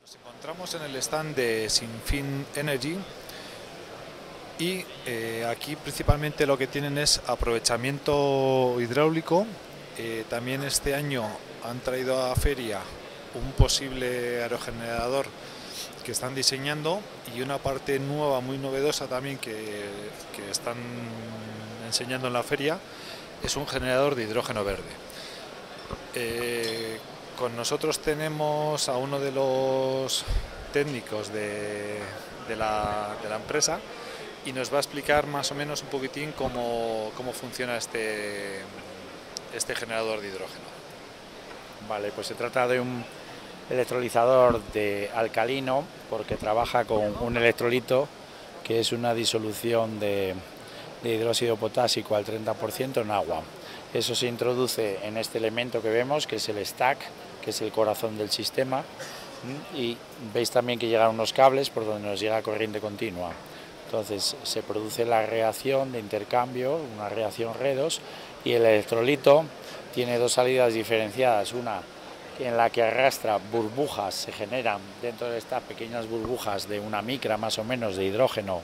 Nos encontramos en el stand de Sinfin Energy y aquí principalmente lo que tienen es aprovechamiento hidráulico. También este año han traído a feria un posible aerogenerador que están diseñando y una parte nueva, muy novedosa también que están enseñando en la feria es un generador de hidrógeno verde. Con nosotros tenemos a uno de los técnicos de la empresa y nos va a explicar más o menos un poquitín cómo funciona este generador de hidrógeno. Vale, pues se trata de un electrolizador de alcalino porque trabaja con un electrolito que es una disolución de hidróxido potásico al 30% en agua. Eso se introduce en este elemento que vemos, que es el stack, que es el corazón del sistema, y veis también que llegan unos cables por donde nos llega corriente continua. Entonces se produce la reacción de intercambio, una reacción redox, y el electrolito tiene dos salidas diferenciadas, una en la que arrastra burbujas, se generan dentro de estas pequeñas burbujas de una micra más o menos de hidrógeno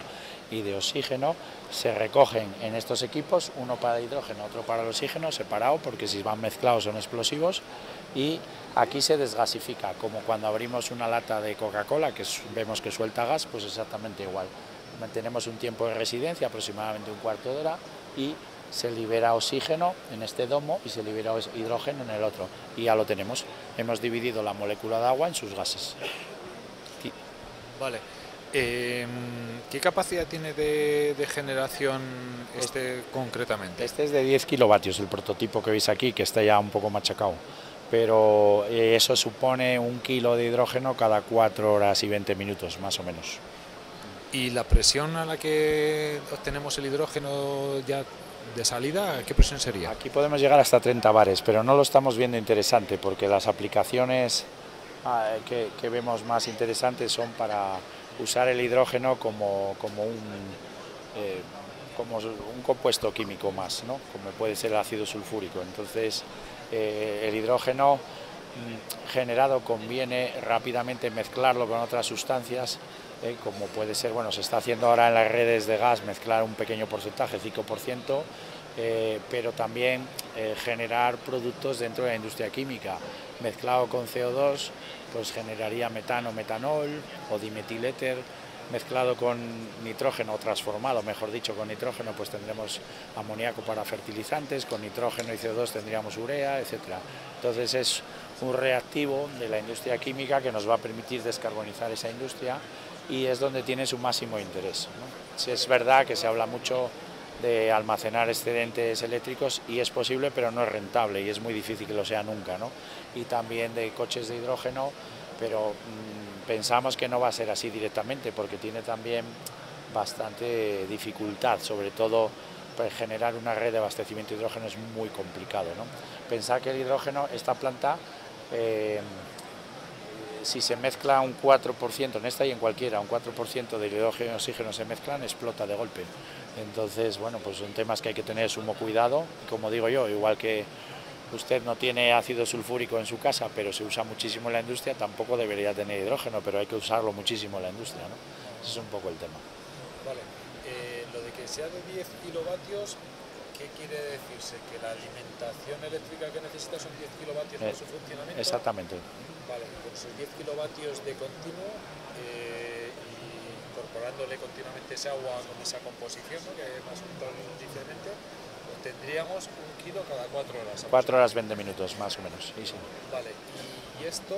y de oxígeno, se recogen en estos equipos, uno para hidrógeno, otro para el oxígeno, separado porque si van mezclados son explosivos, y aquí se desgasifica, como cuando abrimos una lata de Coca-Cola que vemos que suelta gas, pues exactamente igual. Mantenemos un tiempo de residencia, aproximadamente un cuarto de hora, y se libera oxígeno en este domo y se libera hidrógeno en el otro, y ya lo tenemos. Hemos dividido la molécula de agua en sus gases. Vale. ¿Qué capacidad tiene de generación concretamente? Este es de 10 kilovatios, el prototipo que veis aquí, que está ya un poco machacado, pero eso supone 1 kilo de hidrógeno cada 4 horas y 20 minutos, más o menos. ¿Y la presión a la que obtenemos el hidrógeno ya de salida, qué presión sería? Aquí podemos llegar hasta 30 bares, pero no lo estamos viendo interesante porque las aplicaciones que vemos más interesantes son para usar el hidrógeno como un compuesto químico más, ¿no? Como puede ser el ácido sulfúrico. Entonces el hidrógeno generado conviene rápidamente mezclarlo con otras sustancias, como puede ser, bueno, se está haciendo ahora en las redes de gas, mezclar un pequeño porcentaje, 5%, pero también generar productos dentro de la industria química. Mezclado con CO2, pues generaría metano, metanol o dimetiléter. Mezclado con nitrógeno, o transformado, mejor dicho, con nitrógeno, pues tendremos amoníaco para fertilizantes, con nitrógeno y CO2 tendríamos urea, etcétera. Entonces es un reactivo de la industria química que nos va a permitir descarbonizar esa industria y es donde tiene su máximo interés, ¿no? Sí, es verdad que se habla mucho de almacenar excedentes eléctricos y es posible, pero no es rentable y es muy difícil que lo sea nunca, ¿no? Y también de coches de hidrógeno, pero pensamos que no va a ser así directamente porque tiene también bastante dificultad, sobre todo para generar una red de abastecimiento de hidrógeno es muy complicado, ¿no? Pensar que el hidrógeno, esta planta, si se mezcla un 4%, en esta y en cualquiera, un 4% de hidrógeno y oxígeno se mezclan, explota de golpe. Entonces, bueno, pues son temas que hay que tener sumo cuidado, como digo yo, igual que usted no tiene ácido sulfúrico en su casa, pero se usa muchísimo en la industria, tampoco debería tener hidrógeno, pero hay que usarlo muchísimo en la industria, ¿no? Ese es un poco el tema. Vale, lo de que sea de 10 kilovatios, ¿qué quiere decirse? ¿Que la alimentación eléctrica que necesita son 10 kilovatios para su funcionamiento? Exactamente. Vale, con esos 10 kilovatios de continuo y incorporándole continuamente ese agua con esa composición, ¿no? Que más o menos diferente, tendríamos 1 kilo cada 4 horas. 4 horas 20 minutos, más o menos. Sí. Vale, y esto,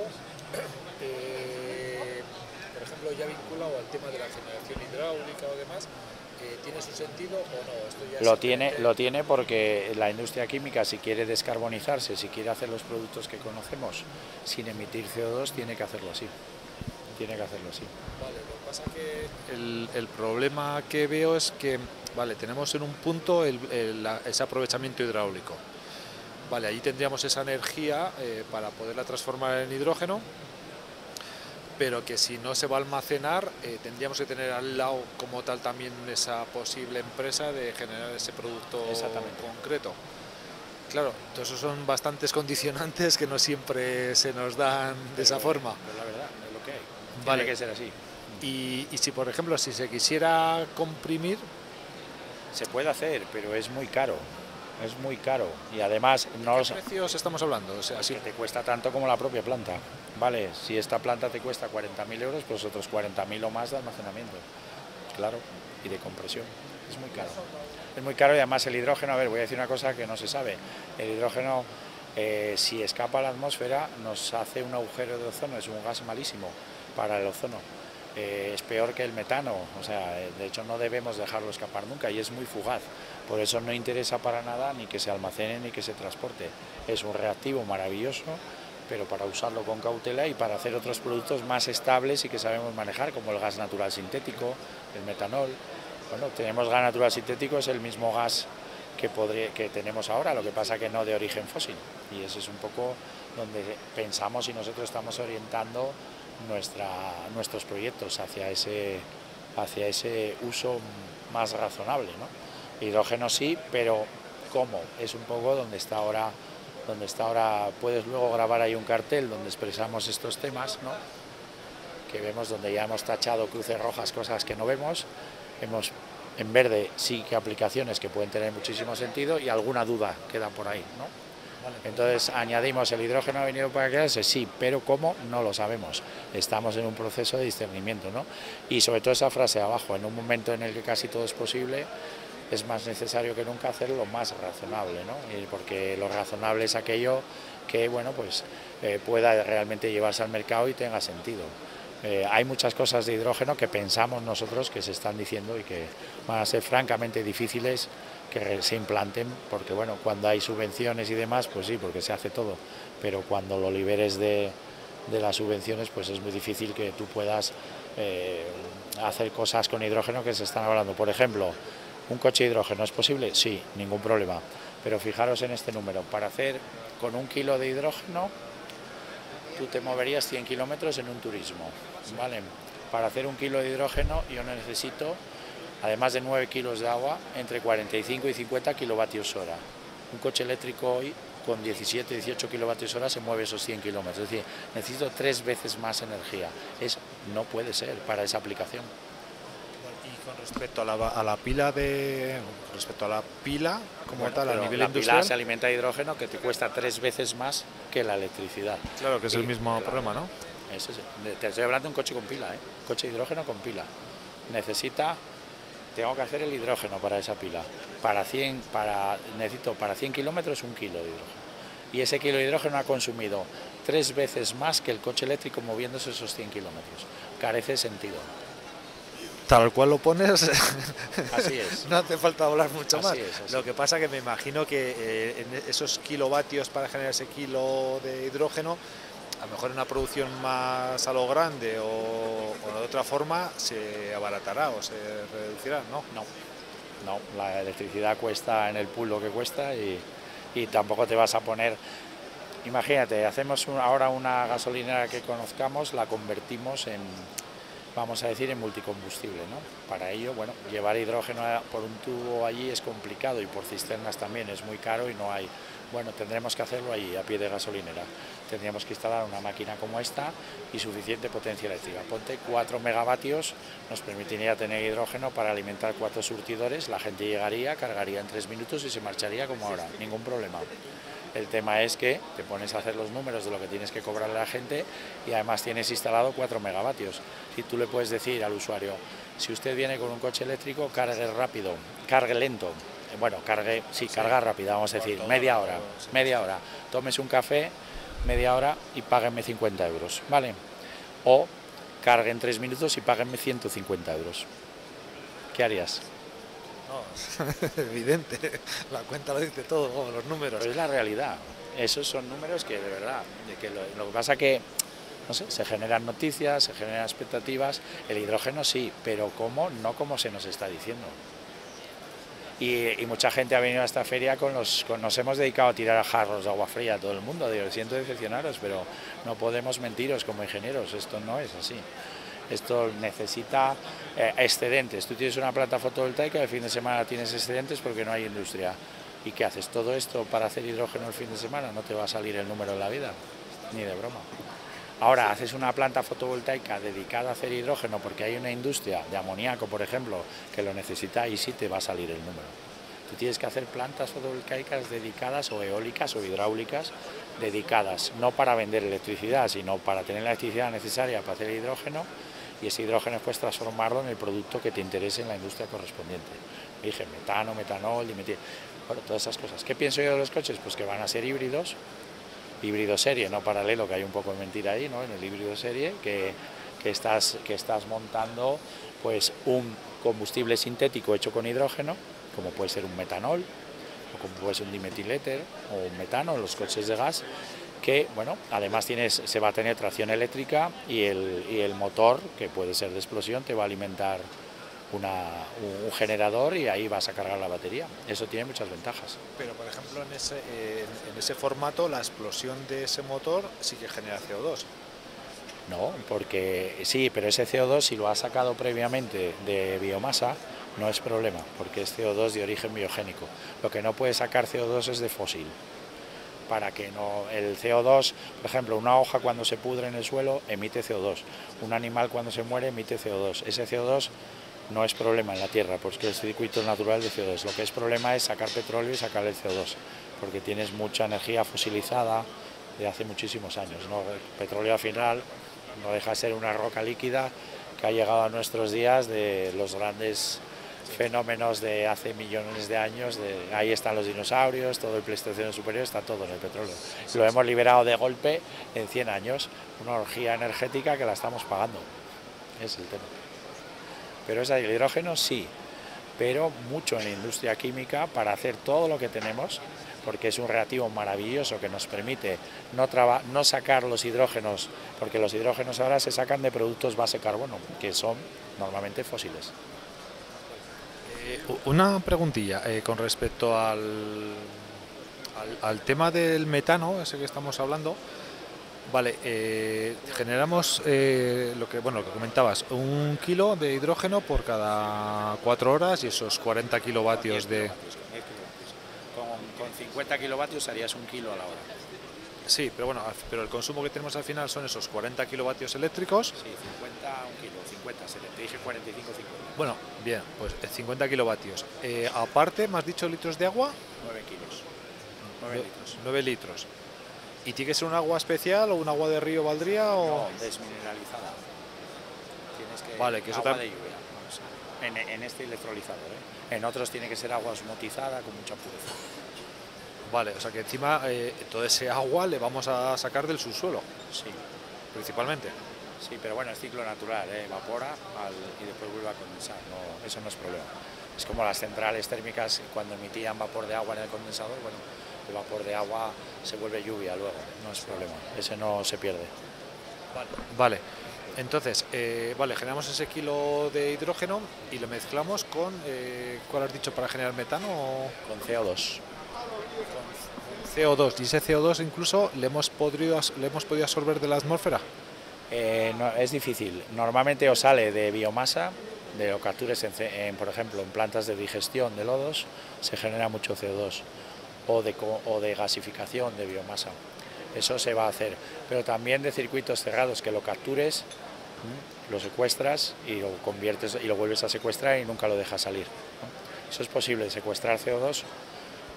por ejemplo, ya vinculado al tema de la generación hidráulica o demás, ¿tiene su sentido o no? Esto ya lo tiene porque la industria química, si quiere descarbonizarse, si quiere hacer los productos que conocemos sin emitir CO2, tiene que hacerlo así. Tiene que hacerlo así. Vale, lo que pasa que el problema que veo es que, vale, tenemos en un punto ese aprovechamiento hidráulico. Vale, ahí tendríamos esa energía para poderla transformar en hidrógeno, pero que si no se va a almacenar, tendríamos que tener al lado como tal también esa posible empresa de generar ese producto concreto. Claro, entonces son bastantes condicionantes que no siempre se nos dan de esa forma. Pero la verdad, lo que hay. Vale. Tiene que ser así. Y si, por ejemplo, si se quisiera comprimir... Se puede hacer, pero es muy caro. Es muy caro. Y además... no ¿Qué precios estamos hablando? O sea, que te cuesta tanto como la propia planta. Vale, si esta planta te cuesta 40.000 euros, pues otros 40.000 o más de almacenamiento. Claro, y de compresión. Es muy caro. Es muy caro y además el hidrógeno, a ver, voy a decir una cosa que no se sabe. El hidrógeno, si escapa a la atmósfera, nos hace un agujero de ozono, es un gas malísimo para el ozono. Es peor que el metano, o sea, de hecho no debemos dejarlo escapar nunca y es muy fugaz. Por eso no interesa para nada ni que se almacene ni que se transporte. Es un reactivo maravilloso, pero para usarlo con cautela y para hacer otros productos más estables y que sabemos manejar, como el gas natural sintético, el metanol. Bueno, tenemos gas natural sintético, es el mismo gas que tenemos ahora, lo que pasa que no de origen fósil. Y ese es un poco donde pensamos y nosotros estamos orientando nuestros proyectos hacia ese uso más razonable, ¿no? Hidrógeno sí, pero ¿cómo? Es un poco donde está ahora, puedes luego grabar ahí un cartel donde expresamos estos temas, ¿no? Que vemos donde ya hemos tachado cruces rojas, cosas que no vemos, en verde sí que aplicaciones que pueden tener muchísimo sentido y alguna duda queda por ahí, ¿no? Entonces añadimos el hidrógeno ha venido para quedarse, sí, pero ¿cómo? No lo sabemos. Estamos en un proceso de discernimiento, ¿no? Y sobre todo esa frase abajo, en un momento en el que casi todo es posible, es más necesario que nunca hacerlo más razonable, ¿no? Porque lo razonable es aquello que, bueno, pues pueda realmente llevarse al mercado y tenga sentido. Hay muchas cosas de hidrógeno que pensamos nosotros que se están diciendo y que van a ser francamente difíciles que se implanten, porque bueno, cuando hay subvenciones y demás, pues sí, porque se hace todo, pero cuando lo liberes de las subvenciones, pues es muy difícil que tú puedas hacer cosas con hidrógeno que se están hablando. Por ejemplo, ¿un coche de hidrógeno es posible? Sí, ningún problema, pero fijaros en este número, para hacer con 1 kilo de hidrógeno, tú te moverías 100 kilómetros en un turismo, ¿vale? Para hacer 1 kilo de hidrógeno yo necesito, además de 9 kilos de agua, entre 45 y 50 kilovatios hora. Un coche eléctrico hoy con 17, 18 kilovatios hora se mueve esos 100 kilómetros, es decir, necesito 3 veces más energía. No puede ser para esa aplicación. Y con respecto a la pila como bueno, tal, a nivel la industrial... pila se alimenta de hidrógeno que te cuesta 3 veces más que la electricidad. Claro, que es el mismo problema, ¿no? Eso sí. Te estoy hablando de un coche con pila, coche de hidrógeno con pila. Tengo que hacer el hidrógeno para esa pila. Necesito para 100 kilómetros 1 kilo de hidrógeno. Y ese kilo de hidrógeno ha consumido 3 veces más que el coche eléctrico moviéndose esos 100 kilómetros. Carece de sentido. Tal cual lo pones, así es. No hace falta hablar mucho más. Así es. Lo que pasa que me imagino que en esos kilovatios para generar ese kilo de hidrógeno, a lo mejor en una producción más a lo grande o de otra forma se abaratará o se reducirá, ¿no? No, la electricidad cuesta en el pool lo que cuesta y tampoco te vas a poner... Imagínate, hacemos ahora una gasolinera que conozcamos, la convertimos en, vamos a decir, en multicombustible, ¿no? Para ello, bueno, llevar hidrógeno por un tubo allí es complicado y por cisternas también es muy caro y no hay... Bueno, tendremos que hacerlo allí, a pie de gasolinera. Tendríamos que instalar una máquina como esta y suficiente potencia eléctrica. Ponte 4 megavatios, nos permitiría tener hidrógeno para alimentar 4 surtidores, la gente llegaría, cargaría en 3 minutos y se marcharía como ahora, ningún problema. El tema es que te pones a hacer los números de lo que tienes que cobrarle a la gente y además tienes instalado 4 megavatios. Si tú le puedes decir al usuario, si usted viene con un coche eléctrico, cargue rápido, cargue lento. Bueno, carga rápida, vamos a decir, media hora. Tómese un café, media hora y páguenme 50 euros, ¿vale? O cargue en 3 minutos y páguenme 150 euros. ¿Qué harías? No, evidente, la cuenta lo dice todo, los números. Pero es la realidad, esos son números que de verdad, lo que pasa que, no sé, se generan noticias, se generan expectativas, el hidrógeno sí, pero ¿cómo? No como se nos está diciendo. Y mucha gente ha venido a esta feria nos hemos dedicado a tirar a jarros de agua fría a todo el mundo, digo, siento decepcionaros, pero no podemos mentiros como ingenieros, esto no es así. Esto necesita excedentes. Tú tienes una planta fotovoltaica, el fin de semana tienes excedentes porque no hay industria. ¿Y qué haces? ¿Todo esto para hacer hidrógeno el fin de semana? No te va a salir el número en la vida, ni de broma. Ahora, haces una planta fotovoltaica dedicada a hacer hidrógeno porque hay una industria de amoníaco, por ejemplo, que lo necesita y sí te va a salir el número. Tú tienes que hacer plantas fotovoltaicas dedicadas o eólicas o hidráulicas dedicadas, no para vender electricidad, sino para tener la electricidad necesaria para hacer hidrógeno y ese hidrógeno puedes transformarlo en el producto que te interese en la industria correspondiente. Dije, metano, metanol, dimetil, bueno, todas esas cosas. ¿Qué pienso yo de los coches? Pues que van a ser híbridos, híbrido serie, no paralelo, que hay un poco de mentira ahí, ¿no? En el híbrido serie, que estás montando pues un combustible sintético hecho con hidrógeno, como puede ser un metanol, o como puede ser un dimetiléter, o un metano en los coches de gas, que bueno, además se va a tener tracción eléctrica y el motor, que puede ser de explosión, te va a alimentar un generador y ahí vas a cargar la batería. Eso tiene muchas ventajas. Pero por ejemplo en ese formato la explosión de ese motor sí que genera CO2. No, porque sí, pero ese CO2 si lo has sacado previamente de biomasa no es problema, porque es CO2 de origen biogénico. Lo que no puede sacar CO2 es de fósil. Para que no, el CO2, por ejemplo, una hoja cuando se pudre en el suelo emite CO2, un animal cuando se muere emite CO2. Ese CO2 no es problema en la Tierra, porque es circuito natural de CO2. Lo que es problema es sacar petróleo y sacar el CO2, porque tienes mucha energía fosilizada de hace muchísimos años, ¿no? El petróleo al final no deja de ser una roca líquida que ha llegado a nuestros días de los grandes fenómenos de hace millones de años, ahí están los dinosaurios, todo el Pleistoceno superior, está todo en el petróleo. Lo hemos liberado de golpe en 100 años, una orgía energética que la estamos pagando, es el tema. Pero es el hidrógeno sí, pero mucho en la industria química para hacer todo lo que tenemos, porque es un reactivo maravilloso que nos permite no sacar los hidrógenos, porque los hidrógenos ahora se sacan de productos base carbono, que son normalmente fósiles. Una preguntilla con respecto al tema del metano, ese que estamos hablando. Vale, generamos lo que comentabas, 1 kilo de hidrógeno por cada 4 horas y esos 40 kilovatios de... Con 50 kilovatios harías 1 kilo a la hora. Sí, pero bueno, pero el consumo que tenemos al final son esos 40 kilovatios eléctricos. Sí, 50 a 1 kilo, 50, te dije 45, 50. Bueno, bien, pues 50 kilovatios. Aparte, ¿me has dicho litros de agua? 9 kilos. 9 litros. 9 litros. ¿Y tiene que ser un agua especial o un agua de río valdría? O... No, desmineralizada. Tienes que... Vale, que eso agua de lluvia. En este electrolizador, ¿eh? En otros tiene que ser agua osmotizada con mucha pureza. Vale, o sea que encima todo ese agua le vamos a sacar del subsuelo. Sí. Principalmente. Sí, pero bueno, es ciclo natural, evapora y después vuelve a condensar, no, eso no es problema. Es como las centrales térmicas cuando emitían vapor de agua en el condensador, bueno, el vapor de agua se vuelve lluvia luego, no es problema, ese no se pierde. Vale. Entonces, generamos ese kilo de hidrógeno y lo mezclamos con, ¿cuál has dicho para generar metano? Con CO2. Con CO2, y ese CO2 incluso le hemos podido absorber de la atmósfera. No, es difícil, normalmente os sale de biomasa, de lo captures por ejemplo en plantas de digestión de lodos, se genera mucho CO2 o de gasificación de biomasa, eso se va a hacer, pero también de circuitos cerrados que lo captures, lo secuestras y lo conviertes y lo vuelves a secuestrar y nunca lo dejas salir, ¿no? Eso es posible, secuestrar CO2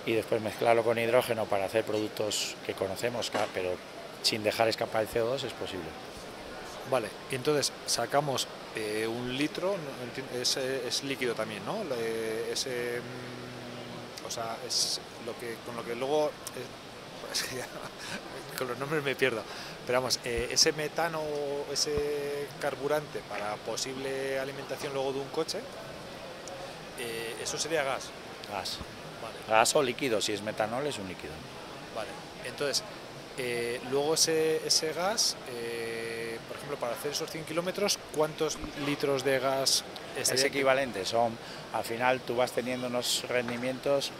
y después mezclarlo con hidrógeno para hacer productos que conocemos, pero sin dejar escapar el CO2 es posible. Vale, y entonces sacamos 1 litro, es líquido también, ¿no? O sea, es con lo que luego, con los nombres me pierdo, pero vamos, ese metano, ese carburante para posible alimentación luego de un coche, eso sería gas. Gas. Vale. Gas o líquido, si es metanol es un líquido. Vale, entonces, luego ese gas, por ejemplo, para hacer esos 100 kilómetros, ¿cuántos litros de gas es equivalente? Al final tú vas teniendo unos rendimientos,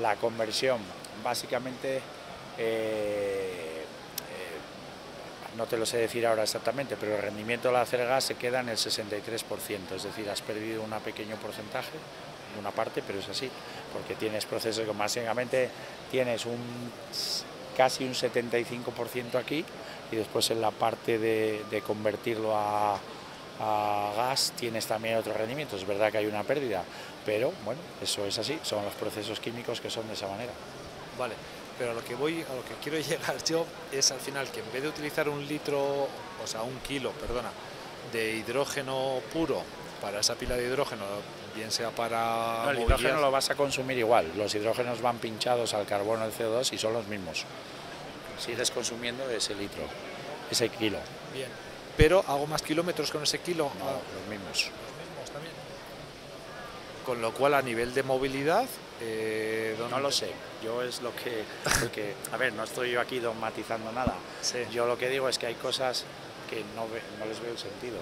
la conversión básicamente, no te lo sé decir ahora exactamente, pero el rendimiento al hacer gas se queda en el 63%, es decir, has perdido un pequeño porcentaje, una parte, pero es así, porque tienes procesos que básicamente tienes casi un 75% aquí y después en la parte de convertirlo a gas tienes también otro rendimiento. Es verdad que hay una pérdida, pero bueno, eso es así, son los procesos químicos que son de esa manera. Vale, pero a lo que quiero llegar yo es al final que en vez de utilizar un litro, o sea, un kilo, perdona, de hidrógeno puro para esa pila de hidrógeno, bien sea para no, el hidrógeno lo vas a consumir igual, los hidrógenos van pinchados al carbono, al CO2 y son los mismos. Sigues consumiendo ese litro, ese kilo. Bien, pero hago más kilómetros con ese kilo. No, los mismos. También. Con lo cual a nivel de movilidad... no lo sé, yo es lo que... Porque, a ver, no estoy yo aquí dogmatizando nada. Sí. Yo lo que digo es que hay cosas que no les veo el sentido.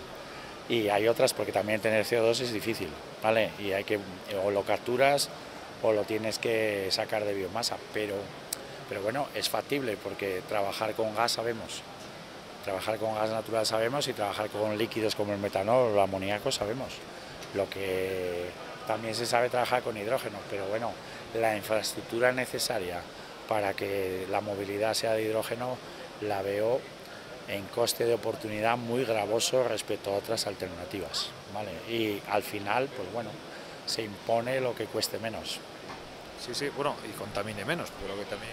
Y hay otras porque también tener CO2 es difícil, ¿vale? Y hay que... o lo capturas o lo tienes que sacar de biomasa, pero bueno, es factible porque trabajar con gas sabemos. Trabajar con gas natural sabemos y trabajar con líquidos como el metanol o el amoníaco sabemos. Lo que también se sabe trabajar con hidrógeno, pero bueno, la infraestructura necesaria para que la movilidad sea de hidrógeno la veo en coste de oportunidad muy gravoso respecto a otras alternativas, ¿vale? Y al final, pues bueno, se impone lo que cueste menos. Sí, bueno, y contamine menos, pero que también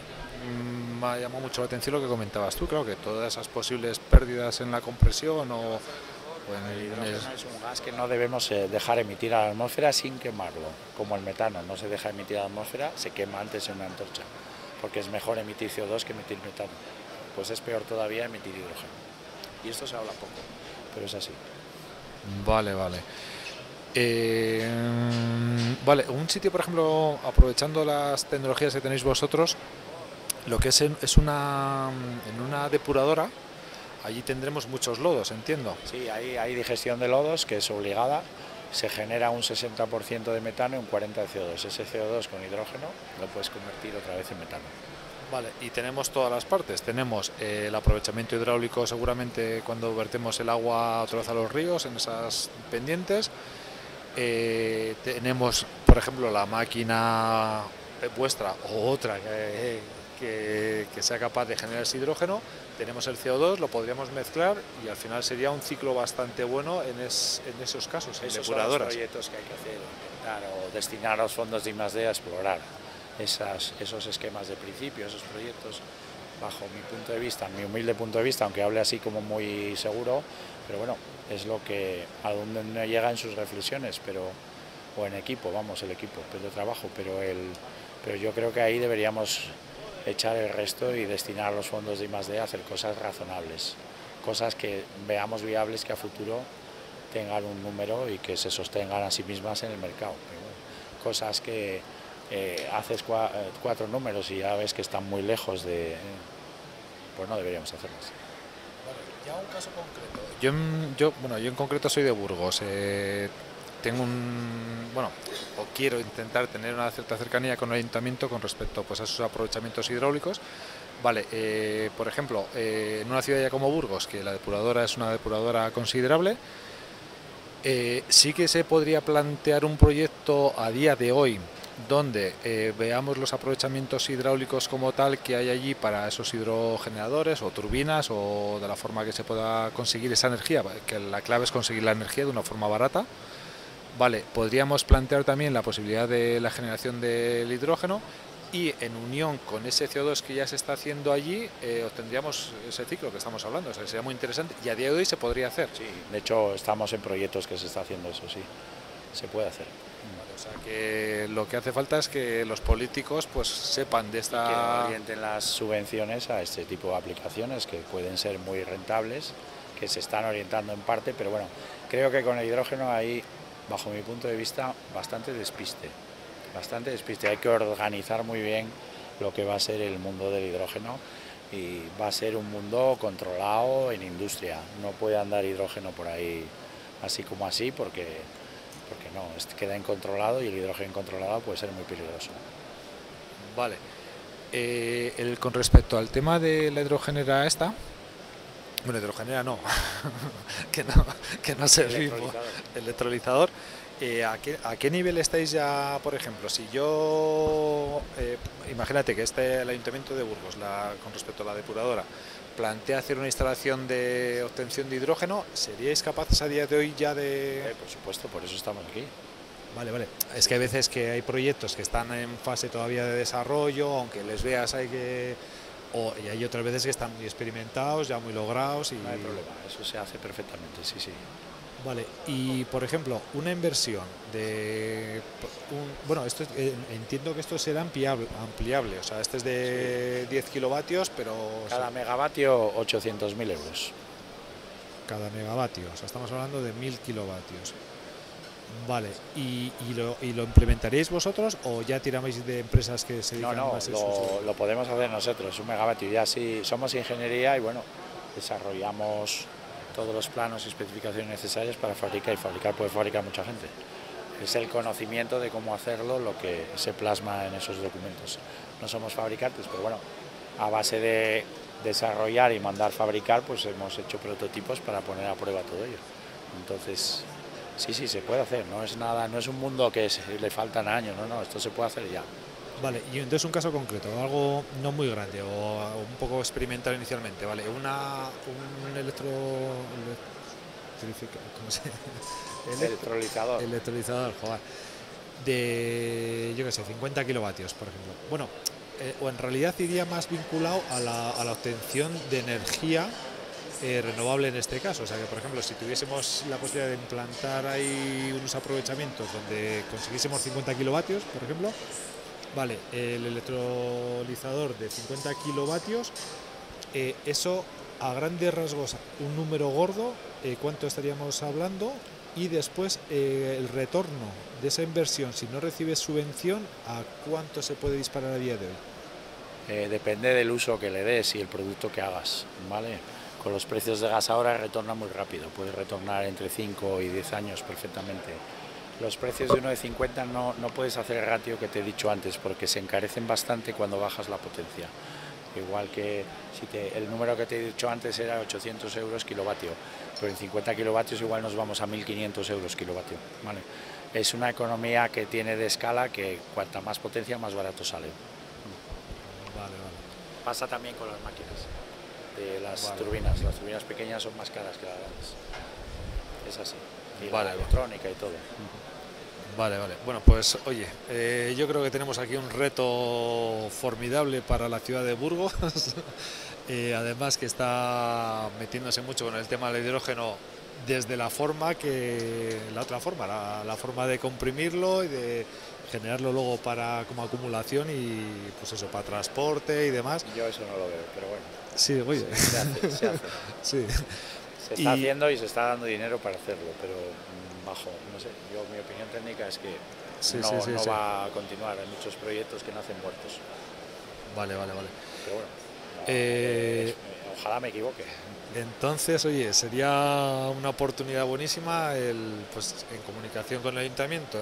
me ha llamado mucho la atención lo que comentabas tú, claro, que todas esas posibles pérdidas en la compresión o el hidrógeno es un gas que no debemos dejar emitir a la atmósfera sin quemarlo, como el metano, no se deja emitir a la atmósfera, se quema antes en una antorcha, porque es mejor emitir CO2 que emitir metano, pues es peor todavía emitir hidrógeno. Y esto se habla poco, pero es así. Vale. Vale, un sitio, por ejemplo, aprovechando las tecnologías que tenéis vosotros, lo que es en una depuradora, allí tendremos muchos lodos, entiendo. Sí, hay digestión de lodos que es obligada, se genera un 60% de metano y un 40% de CO2. Ese CO2 con hidrógeno lo puedes convertir otra vez en metano. Vale, y tenemos todas las partes. Tenemos el aprovechamiento hidráulico seguramente cuando vertemos el agua otra vez a los ríos, en esas pendientes. Tenemos, por ejemplo, la máquina vuestra o otra que sea capaz de generar ese hidrógeno. Tenemos el CO2, lo podríamos mezclar y al final sería un ciclo bastante bueno en esos casos, en depuradoras. Son los proyectos que hay que hacer, intentar o destinar los fondos de I+D a explorar esos esquemas de principio, esos proyectos, bajo mi punto de vista, mi humilde punto de vista, aunque hable así como muy seguro, pero bueno, es lo que a donde no llega en sus reflexiones, o en equipo, vamos, el equipo de trabajo, pero yo creo que ahí deberíamos echar el resto y destinar los fondos de I+D a hacer cosas razonables, cosas que veamos viables, que a futuro tengan un número y que se sostengan a sí mismas en el mercado. Cosas que haces cuatro números y ya ves que están muy lejos de... pues no deberíamos hacerlas. Vale, ya un caso concreto. Yo en concreto soy de Burgos. Tengo o quiero intentar tener una cierta cercanía con el ayuntamiento con respecto pues, a esos aprovechamientos hidráulicos. Vale, por ejemplo, en una ciudad ya como Burgos, que la depuradora es una depuradora considerable, sí que se podría plantear un proyecto a día de hoy donde veamos los aprovechamientos hidráulicos como tal que hay allí para esos hidrogeneradores o turbinas o de la forma que se pueda conseguir esa energía, que la clave es conseguir la energía de una forma barata. Vale, podríamos plantear también la posibilidad de la generación del hidrógeno y en unión con ese CO2 que ya se está haciendo allí obtendríamos ese ciclo que estamos hablando, o sea, sería muy interesante y a día de hoy se podría hacer. Sí, de hecho estamos en proyectos que se está haciendo eso, sí, se puede hacer. Vale, o sea que lo que hace falta es que los políticos pues sepan de esta... Y que orienten las subvenciones a este tipo de aplicaciones que pueden ser muy rentables, que se están orientando en parte, pero bueno, creo que con el hidrógeno hay, bajo mi punto de vista, bastante despiste. Hay que organizar muy bien lo que va a ser el mundo del hidrógeno y va a ser un mundo controlado en industria. No puede andar hidrógeno por ahí así como así porque no, queda incontrolado y el hidrógeno incontrolado puede ser muy peligroso. Vale. Con respecto al tema de la hidrogenera esta, bueno, hidrogenera no, que no se electrolizador. ¿A qué nivel estáis ya, por ejemplo? Si yo, imagínate que el Ayuntamiento de Burgos, con respecto a la depuradora, plantea hacer una instalación de obtención de hidrógeno, ¿seríais capaces a día de hoy ya de...? Por supuesto, por eso estamos aquí. Vale, vale. Es que hay veces que hay proyectos que están en fase todavía de desarrollo, aunque les veas hay que... y hay otras veces que están muy experimentados, ya muy logrados y... No hay problema, eso se hace perfectamente, sí, sí. Vale, y por ejemplo, una inversión de... bueno, esto entiendo que esto será ampliable, o sea, este es de 10 kilovatios, pero... Cada megavatio 800.000 euros. Cada megavatio, o sea, estamos hablando de 1000 kilovatios. Vale, ¿y lo implementaréis vosotros o ya tiráis de empresas que se dedican No, más a eso? lo podemos hacer nosotros, un megavatio. Ya sí, somos ingeniería y bueno, desarrollamos todos los planos y especificaciones necesarias para fabricar, y fabricar puede fabricar mucha gente. Es el conocimiento de cómo hacerlo lo que se plasma en esos documentos. No somos fabricantes, pero bueno, a base de desarrollar y mandar fabricar, pues hemos hecho prototipos para poner a prueba todo ello. Entonces, sí, se puede hacer, no es nada, no es un mundo que le faltan años, no, esto se puede hacer ya. Vale, y entonces un caso concreto, algo no muy grande o un poco experimental inicialmente, vale, un electrolizador. Electrolizador, joder, de, yo qué sé, 50 kilovatios, por ejemplo. Bueno, o en realidad iría más vinculado a la obtención de energía renovable en este caso, o sea que por ejemplo si tuviésemos la posibilidad de implantar ahí unos aprovechamientos donde consiguiésemos 50 kilovatios, por ejemplo, vale, el electrolizador de 50 kilovatios, eso a grandes rasgos, un número gordo, ¿cuánto estaríamos hablando? Y después el retorno de esa inversión, si no recibes subvención, ¿a cuánto se puede disparar a día de hoy? Depende del uso que le des y el producto que hagas, ¿vale? Con los precios de gas ahora retorna muy rápido, puede retornar entre 5 y 10 años perfectamente. Los precios de uno de 50 no puedes hacer el ratio que te he dicho antes porque se encarecen bastante cuando bajas la potencia. Igual que el número que te he dicho antes era 800 euros kilovatio, pero en 50 kilovatios igual nos vamos a 1500 euros kilovatio, ¿vale? Es una economía que tiene de escala que cuanta más potencia más barato sale. Vale. Pasa también con las máquinas de las turbinas. Las turbinas pequeñas son más caras que las grandes. Es así. Y la electrónica y todo. Vale. Bueno, pues oye, yo creo que tenemos aquí un reto formidable para la ciudad de Burgos. Además que está metiéndose mucho con el tema del hidrógeno desde la forma la otra forma, la forma de comprimirlo y de generarlo luego como acumulación y pues eso, para transporte y demás. Yo eso no lo veo, pero bueno. Sí, oye. Se hace. Sí. Se está haciendo y se está dando dinero para hacerlo, pero bajo, no sé, mi opinión técnica es que no va a continuar. Hay muchos proyectos que nacen muertos. Vale. Pero bueno, ojalá me equivoque. Entonces, oye, sería una oportunidad buenísima pues, en comunicación con el ayuntamiento,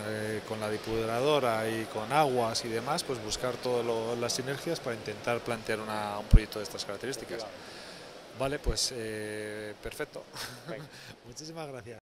con la depuradora y con aguas y demás, pues buscar todas las sinergias para intentar plantear un proyecto de estas características. Vale, pues perfecto. Muchísimas gracias.